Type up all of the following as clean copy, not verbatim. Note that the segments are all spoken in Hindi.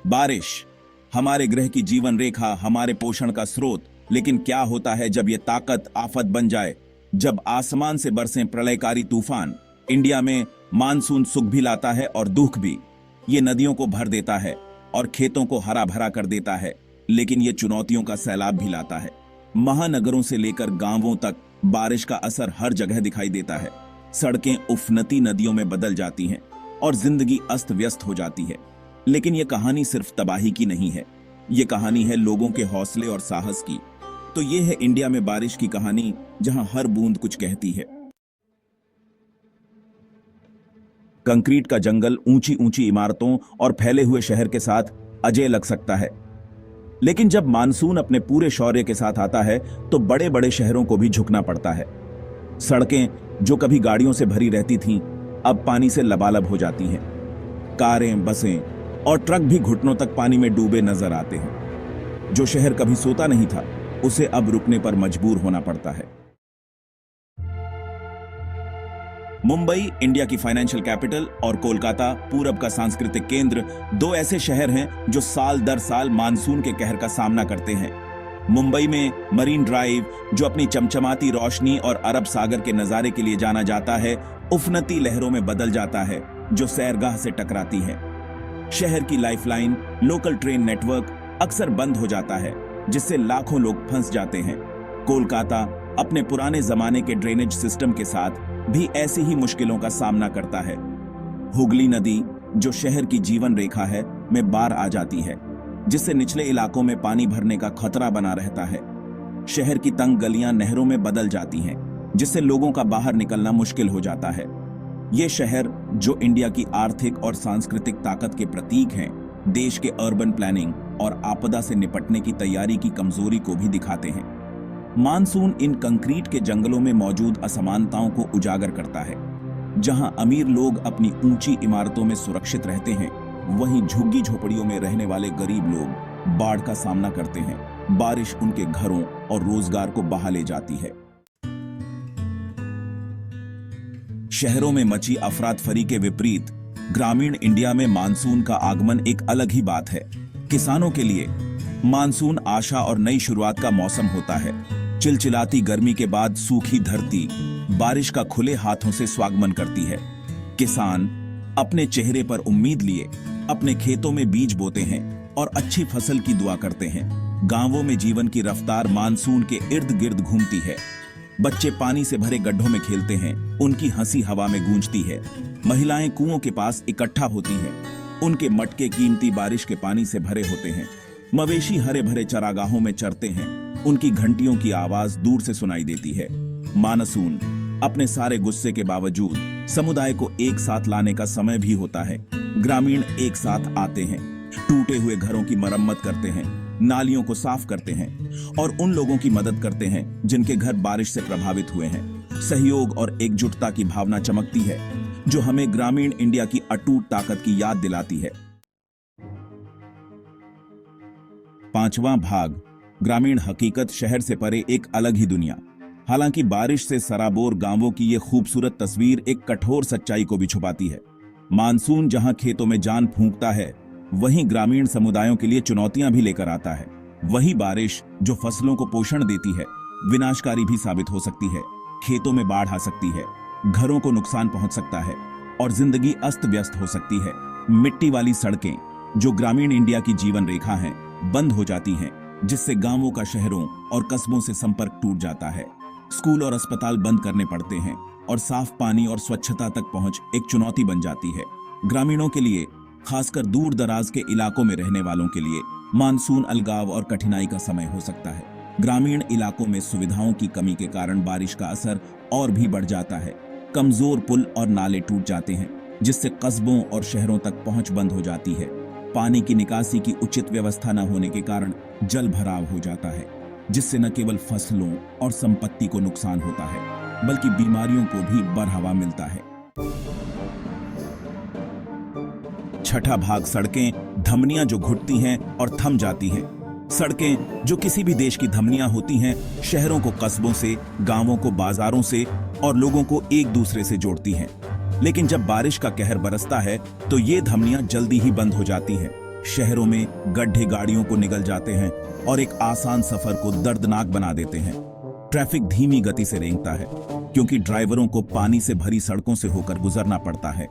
बारिश हमारे ग्रह की जीवन रेखा, हमारे पोषण का स्रोत। लेकिन क्या होता है जब यह ताकत आफत बन जाए, जब आसमान से बरसें प्रलयकारी तूफान। इंडिया में मानसून सुख भी लाता है और दुख भी। ये नदियों को भर देता है और खेतों को हरा भरा कर देता है, लेकिन ये चुनौतियों का सैलाब भी लाता है। महानगरों से लेकर गांवों तक बारिश का असर हर जगह दिखाई देता है। सड़कें उफनती नदियों में बदल जाती हैं और जिंदगी अस्त व्यस्त हो जाती है। लेकिन यह कहानी सिर्फ तबाही की नहीं है, यह कहानी है लोगों के हौसले और साहस की। तो यह है इंडिया में बारिश की कहानी, जहां हर बूंद कुछ कहती है। कंक्रीट का जंगल, ऊंची ऊंची इमारतों और फैले हुए शहर के साथ अजय लग सकता है, लेकिन जब मानसून अपने पूरे शौर्य के साथ आता है तो बड़े बड़े शहरों को भी झुकना पड़ता है। सड़कें जो कभी गाड़ियों से भरी रहती थीं, अब पानी से लबालब हो जाती हैं। कारें, बसें और ट्रक भी घुटनों तक पानी में डूबे नजर आते हैं। जो शहर कभी सोता नहीं था, उसे अब रुकने पर मजबूर होना पड़ता है। मुंबई इंडिया की फाइनेंशियल कैपिटल और कोलकाता पूरब का सांस्कृतिक केंद्र, दो ऐसे शहर हैं जो साल दर साल मानसून के कहर का सामना करते हैं। मुंबई में मरीन ड्राइव, जो अपनी चमचमाती रोशनी और अरब सागर के नजारे के लिए जाना जाता है, उफनती लहरों में बदल जाता है जो सैरगाह से टकराती है। शहर की लाइफलाइन, लोकल ट्रेन नेटवर्क अक्सर बंद हो जाता है, जिससे लाखों लोग फंस जाते हैं। कोलकाता अपने पुराने जमाने के ड्रेनेज सिस्टम के साथ भी ऐसी ही मुश्किलों का सामना करता है। हुगली नदी, जो शहर की जीवन रेखा है, में बाढ़ आ जाती है, जिससे निचले इलाकों में पानी भरने का खतरा बना रहता है। शहर की तंग गलियां नहरों में बदल जाती हैं, जिससे लोगों का बाहर निकलना मुश्किल हो जाता है। ये शहर, जो इंडिया की आर्थिक और सांस्कृतिक ताकत के प्रतीक हैं, देश के अर्बन प्लानिंग और आपदा से निपटने की तैयारी की कमजोरी को भी दिखाते हैं। मानसून इन कंक्रीट के जंगलों में मौजूद असमानताओं को उजागर करता है। जहां अमीर लोग अपनी ऊंची इमारतों में सुरक्षित रहते हैं, वहीं झुग्गी झोपड़ियों में रहने वाले गरीब लोग बाढ़ का सामना करते हैं। बारिश उनके घरों और रोजगार को बहा ले जाती है। शहरों में मची अफरातफरी के विपरीत ग्रामीण इंडिया में मानसून का आगमन एक अलग ही बात है। किसानों के लिए मानसून आशा और नई शुरुआत का मौसम होता है। चिलचिलाती गर्मी के बाद सूखी धरती बारिश का खुले हाथों से स्वागमन करती है। किसान अपने चेहरे पर उम्मीद लिए अपने खेतों में बीज बोते हैं और अच्छी फसल की दुआ करते हैं। गांवों में जीवन की रफ्तार मानसून के इर्द गिर्द घूमती है। बच्चे पानी से भरे गड्ढों में खेलते हैं, उनकी हंसी हवा में गूंजती है। महिलाएं कुओं के पास इकट्ठा होती हैं, उनके मटके कीमती बारिश के पानी से भरे होते हैं। मवेशी हरे भरे चरागाहों में चरते हैं, उनकी घंटियों की आवाज दूर से सुनाई देती है। मानसून अपने सारे गुस्से के बावजूद समुदाय को एक साथ लाने का समय भी होता है। ग्रामीण एक साथ आते हैं, टूटे हुए घरों की मरम्मत करते हैं, नालियों को साफ करते हैं और उन लोगों की मदद करते हैं जिनके घर बारिश से प्रभावित हुए हैं। सहयोग और एकजुटता की भावना चमकती है, जो हमें ग्रामीण इंडिया की अटूट ताकत की याद दिलाती है। पांचवां भाग, ग्रामीण हकीकत, शहर से परे एक अलग ही दुनिया। हालांकि बारिश से सराबोर गांवों की ये खूबसूरत तस्वीर एक कठोर सच्चाई को भी छुपाती है। मानसून जहां खेतों में जान फूंकता है, वहीं ग्रामीण समुदायों के लिए चुनौतियां भी लेकर आता है। वही बारिश जो फसलों को पोषण देती है, विनाशकारी भी साबित हो सकती है। खेतों में बाढ़ आ सकती है, घरों को नुकसान पहुंच सकता है और जिंदगी अस्त व्यस्त हो सकती है। मिट्टी वाली सड़कें, जो ग्रामीण इंडिया की जीवन रेखा हैं, बंद हो जाती हैं, जिससे गांवों का शहरों और कस्बों से संपर्क टूट जाता है। स्कूल और अस्पताल बंद करने पड़ते हैं और साफ पानी और स्वच्छता तक पहुंच एक चुनौती बन जाती है। ग्रामीणों के लिए, खासकर दूर दराज के इलाकों में रहने वालों के लिए, मानसून अलगाव और कठिनाई का समय हो सकता है। ग्रामीण इलाकों में सुविधाओं की कमी के कारण बारिश का असर और भी बढ़ जाता है। कमजोर पुल और नाले टूट जाते हैं, जिससे कस्बों और शहरों तक पहुंच बंद हो जाती है। पानी की निकासी की उचित व्यवस्था न होने के कारण जल भराव हो जाता है, जिससे न केवल फसलों और संपत्ति को नुकसान होता है, बल्कि बीमारियों को भी बढ़ावा मिलता है। छठा भाग, सड़कें, धमनियां जो घुटती हैं और थम जाती हैं। सड़कें, जो किसी भी देश की धमनियां होती हैं, शहरों को कस्बों से, गांवों को बाजारों से और लोगों को एक दूसरे से जोड़ती हैं। लेकिन जब बारिश का कहर बरसता है तो ये धमनियां जल्दी ही बंद हो जाती हैं। शहरों में गड्ढे गाड़ियों को निगल जाते हैं और एक आसान सफर को दर्दनाक बना देते हैं। ट्रैफिक धीमी गति से रेंगता है क्योंकि ड्राइवरों को पानी से भरी सड़कों से होकर गुजरना पड़ता है।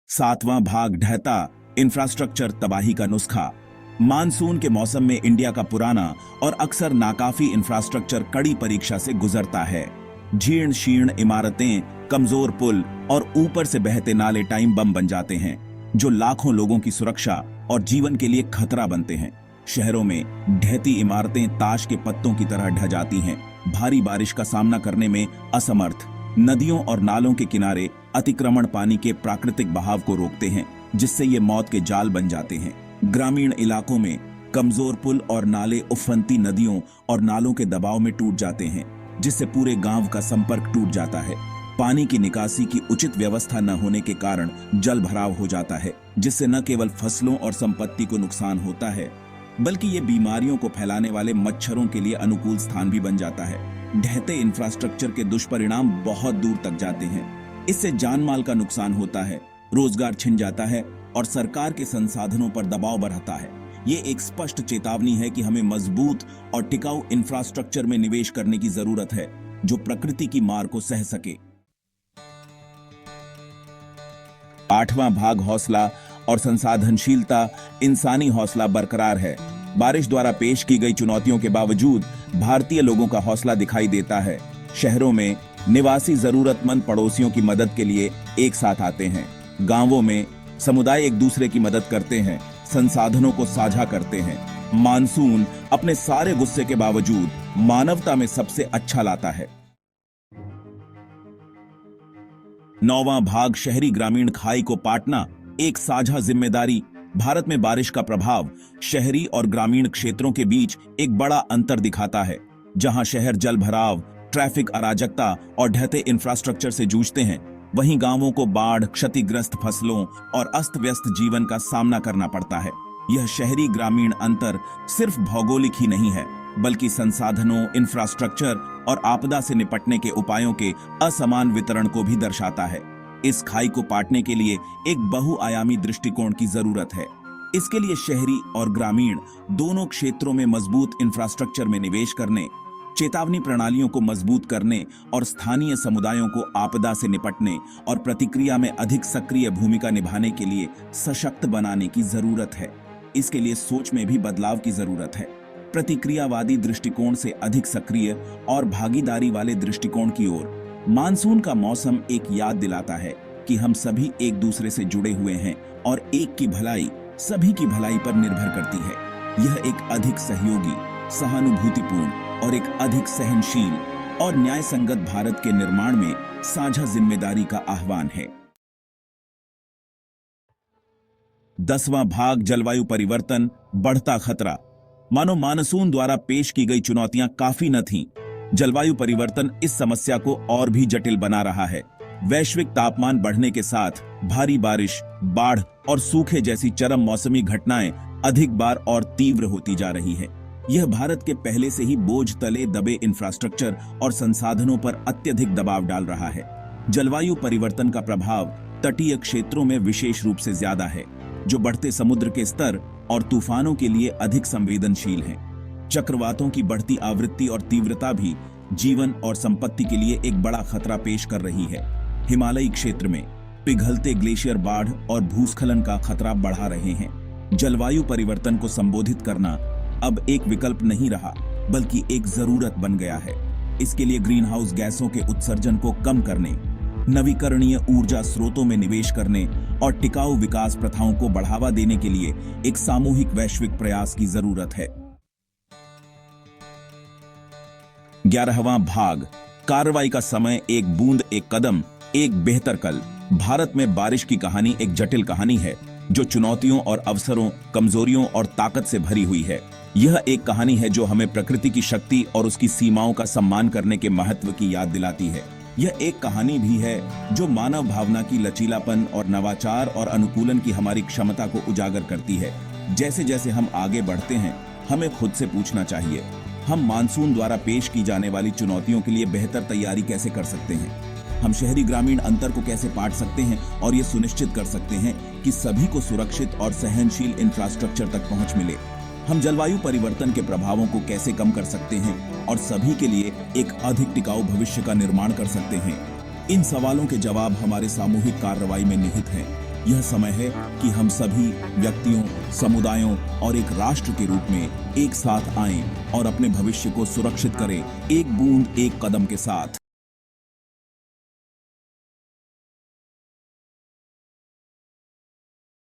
7वां भाग ढहता इंफ्रास्ट्रक्चर तबाही का नुस्खा। मानसून के मौसम में इंडिया का पुराना और अक्सर नाकाफी इंफ्रास्ट्रक्चर कड़ी परीक्षा से गुजरता है। जीर्ण शीर्ण इमारतें, कमजोर पुल और ऊपर से बहते नाले टाइम बम बन जाते हैं जो लाखों लोगों की सुरक्षा और जीवन के लिए खतरा बनते हैं। शहरों में ढहती इमारतें ताश के पत्तों की तरह ढह जाती हैं, भारी बारिश का सामना करने में असमर्थ। नदियों और नालों के किनारे अतिक्रमण पानी के प्राकृतिक बहाव को रोकते हैं, जिससे ये मौत के जाल बन जाते हैं। ग्रामीण इलाकों में कमजोर पुल और नाले उफनती नदियों और नालों के दबाव में टूट जाते हैं, जिससे पूरे गांव का संपर्क टूट जाता है। पानी की निकासी की उचित व्यवस्था न होने के कारण जल भराव हो जाता है, जिससे न केवल फसलों और संपत्ति को नुकसान होता है, बल्कि ये बीमारियों को फैलाने वाले मच्छरों के लिए अनुकूल स्थान भी बन जाता है। ढहते इंफ्रास्ट्रक्चर के दुष्परिणाम बहुत दूर तक जाते हैं। इससे जान माल का नुकसान होता है, रोजगार छिन जाता है और सरकार के संसाधनों पर दबाव बढ़ता है। ये एक स्पष्ट चेतावनी है कि हमें मजबूत और टिकाऊ इंफ्रास्ट्रक्चर में निवेश करने की जरूरत है जो प्रकृति की मार को सह सके। 8वां भाग हौसला और संसाधनशीलता। इंसानी हौसला बरकरार है। बारिश द्वारा पेश की गई चुनौतियों के बावजूद भारतीय लोगों का हौसला दिखाई देता है। शहरों में निवासी जरूरतमंद पड़ोसियों की मदद के लिए एक साथ आते हैं। गांवों में समुदाय एक दूसरे की मदद करते हैं, संसाधनों को साझा करते हैं। मानसून अपने सारे गुस्से के बावजूद मानवता में सबसे अच्छा लाता है। 9वां भाग शहरी ग्रामीण खाई को पाटना, एक साझा जिम्मेदारी। भारत में बारिश का प्रभाव शहरी और ग्रामीण क्षेत्रों के बीच एक बड़ा अंतर दिखाता है। जहां शहर जल भराव, ट्रैफिक अराजकता और ढहते इंफ्रास्ट्रक्चर से जूझते हैं, वहीं गांवों को बाढ़, क्षतिग्रस्त फसलों और अस्त व्यस्त जीवन का सामना करना पड़ता है। यह शहरी ग्रामीण अंतर सिर्फ भौगोलिक ही नहीं है, बल्कि संसाधनों, इंफ्रास्ट्रक्चर और आपदा से निपटने के उपायों के असमान वितरण को भी दर्शाता है। इस खाई को पाटने के लिए एक बहुआयामी दृष्टिकोण की जरूरत है। इसके लिए शहरी और ग्रामीण दोनों क्षेत्रों में मजबूत इंफ्रास्ट्रक्चर में निवेश करने, चेतावनी प्रणालियों को मजबूत करने और स्थानीय समुदायों को आपदा से निपटने और प्रतिक्रिया में अधिक सक्रिय भूमिका निभाने के लिए सशक्त बनाने की जरूरत है। इसके लिए सोच में भी बदलाव की जरूरत है। प्रतिक्रियावादी दृष्टिकोण से अधिक सक्रिय और भागीदारी वाले दृष्टिकोण की ओर। मानसून का मौसम एक याद दिलाता है कि हम सभी एक दूसरे से जुड़े हुए हैं और एक की भलाई सभी की भलाई पर निर्भर करती है। यह एक अधिक सहयोगी, सहानुभूतिपूर्ण और एक अधिक सहनशील और न्याय संगत भारत के निर्माण में साझा जिम्मेदारी का आह्वान है। 10वां भाग जलवायु परिवर्तन, बढ़ता खतरा। मानो मानसून द्वारा पेश की गई चुनौतियां काफी न थीं, जलवायु परिवर्तन इस समस्या को और भी जटिल बना रहा है। वैश्विक तापमान बढ़ने के साथ भारी बारिश, बाढ़ और सूखे जैसी चरम मौसमी घटनाएं अधिक बार और तीव्र होती जा रही है। यह भारत के पहले से ही बोझ तले दबे इंफ्रास्ट्रक्चर और संसाधनों पर अत्यधिक दबाव डाल रहा है। जलवायु परिवर्तन का प्रभाव तटीय क्षेत्रों में विशेष रूप से ज्यादा है, जो बढ़ते समुद्र के स्तर और तूफानों के लिए अधिक संवेदनशील हैं। चक्रवातों की बढ़ती आवृत्ति और तीव्रता भी जीवन और संपत्ति के लिए एक बड़ा खतरा पेश कर रही है। हिमालयी क्षेत्र में पिघलते ग्लेशियर बाढ़ और भूस्खलन का खतरा बढ़ा रहे हैं। जलवायु परिवर्तन को संबोधित करना अब एक विकल्प नहीं रहा, बल्कि एक जरूरत बन गया है। इसके लिए ग्रीन हाउस गैसों के उत्सर्जन को कम करने, नवीकरणीय ऊर्जा स्रोतों में निवेश करने और टिकाऊ विकास प्रथाओं को बढ़ावा देने के लिए एक सामूहिक वैश्विक प्रयास की जरूरत है। 11वां भाग कार्रवाई का समय, एक बूंद एक कदम, एक बेहतर कल। भारत में बारिश की कहानी एक जटिल कहानी है जो चुनौतियों और अवसरों, कमजोरियों और ताकत से भरी हुई है। यह एक कहानी है जो हमें प्रकृति की शक्ति और उसकी सीमाओं का सम्मान करने के महत्व की याद दिलाती है। यह एक कहानी भी है जो मानव भावना की लचीलापन और नवाचार और अनुकूलन की हमारी क्षमता को उजागर करती है। जैसे जैसे हम आगे बढ़ते हैं, हमें खुद से पूछना चाहिए, हम मानसून द्वारा पेश की जाने वाली चुनौतियों के लिए बेहतर तैयारी कैसे कर सकते हैं, हम शहरी ग्रामीण अंतर को कैसे पाट सकते हैं और ये सुनिश्चित कर सकते हैं कि सभी को सुरक्षित और सहनशील इंफ्रास्ट्रक्चर तक पहुंच मिले, हम जलवायु परिवर्तन के प्रभावों को कैसे कम कर सकते हैं और सभी के लिए एक अधिक टिकाऊ भविष्य का निर्माण कर सकते हैं। इन सवालों के जवाब हमारे सामूहिक कार्रवाई में निहित हैं। यह समय है कि हम सभी व्यक्तियों, समुदायों और एक राष्ट्र के रूप में एक साथ आएं और अपने भविष्य को सुरक्षित करें, एक बूंद एक कदम के साथ।